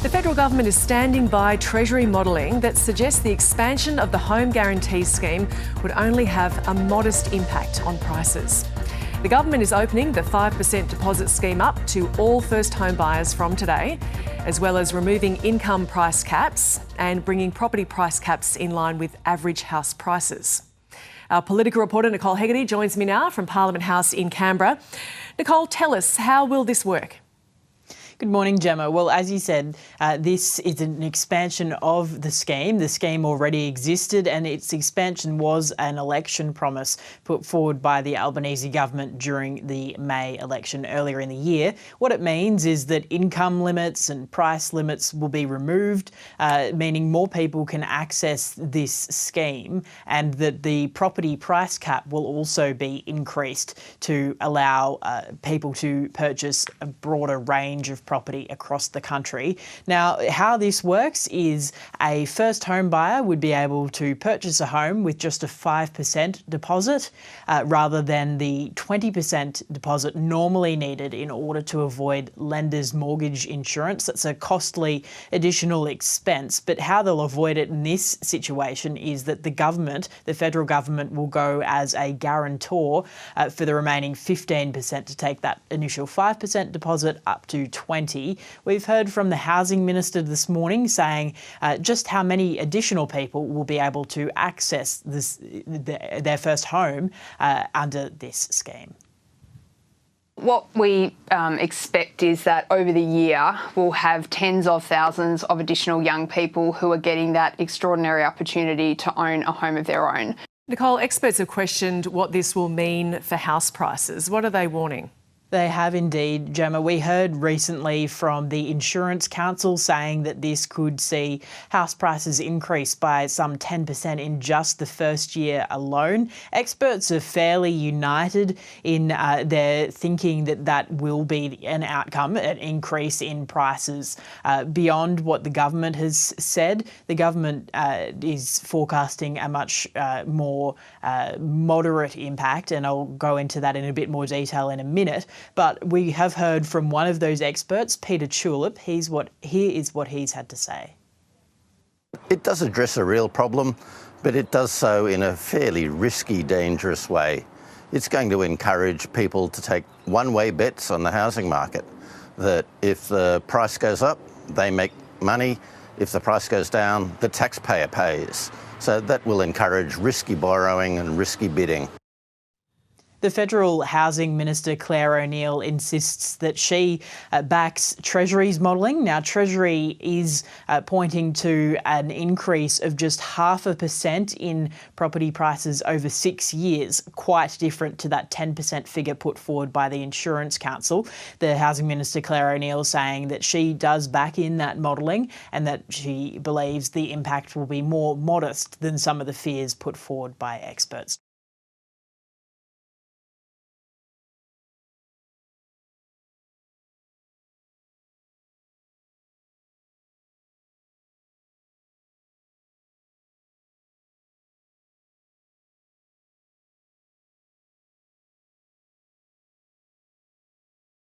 The federal government is standing by Treasury modelling that suggests the expansion of the home guarantee scheme would only have a modest impact on prices. The government is opening the 5% deposit scheme up to all first home buyers from today, as well as removing income price caps and bringing property price caps in line with average house prices. Our political reporter Nicole Hegarty joins me now from Parliament House in Canberra. Nicole, tell us, how will this work? Good morning, Gemma. Well, as you said, this is an expansion of the scheme. The scheme already existed and its expansion was an election promise put forward by the Albanese government during the May election earlier in the year. What it means is that income limits and price limits will be removed, meaning more people can access this scheme, and that the property price cap will also be increased to allow people to purchase a broader range of property across the country. Now, how this works is a first home buyer would be able to purchase a home with just a 5% deposit rather than the 20% deposit normally needed in order to avoid lenders' mortgage insurance. That's a costly additional expense, but how they'll avoid it in this situation is that the government, the federal government, will go as a guarantor for the remaining 15% to take that initial 5% deposit up to 20%. We've heard from the Housing Minister this morning saying just how many additional people will be able to access their first home under this scheme. What we expect is that over the year we'll have tens of thousands of additional young people who are getting that extraordinary opportunity to own a home of their own. Nicole, experts have questioned what this will mean for house prices. What are they warning? They have indeed, Gemma. We heard recently from the Insurance Council saying that this could see house prices increase by some 10% in just the first year alone. Experts are fairly united in their thinking that that will be an outcome, an increase in prices beyond what the government has said. The government is forecasting a much more moderate impact, and I'll go into that in a bit more detail in a minute. But we have heard from one of those experts, Peter Tulip. Here is what he's had to say. It does address a real problem, but it does so in a fairly risky, dangerous way. It's going to encourage people to take one-way bets on the housing market, that if the price goes up, they make money. If the price goes down, the taxpayer pays. So that will encourage risky borrowing and risky bidding. The Federal Housing Minister Clare O'Neil insists that she backs Treasury's modelling. Now, Treasury is pointing to an increase of just 0.5% in property prices over 6 years, quite different to that 10% figure put forward by the Insurance Council. The Housing Minister Clare O'Neil saying that she does back in that modelling and that she believes the impact will be more modest than some of the fears put forward by experts.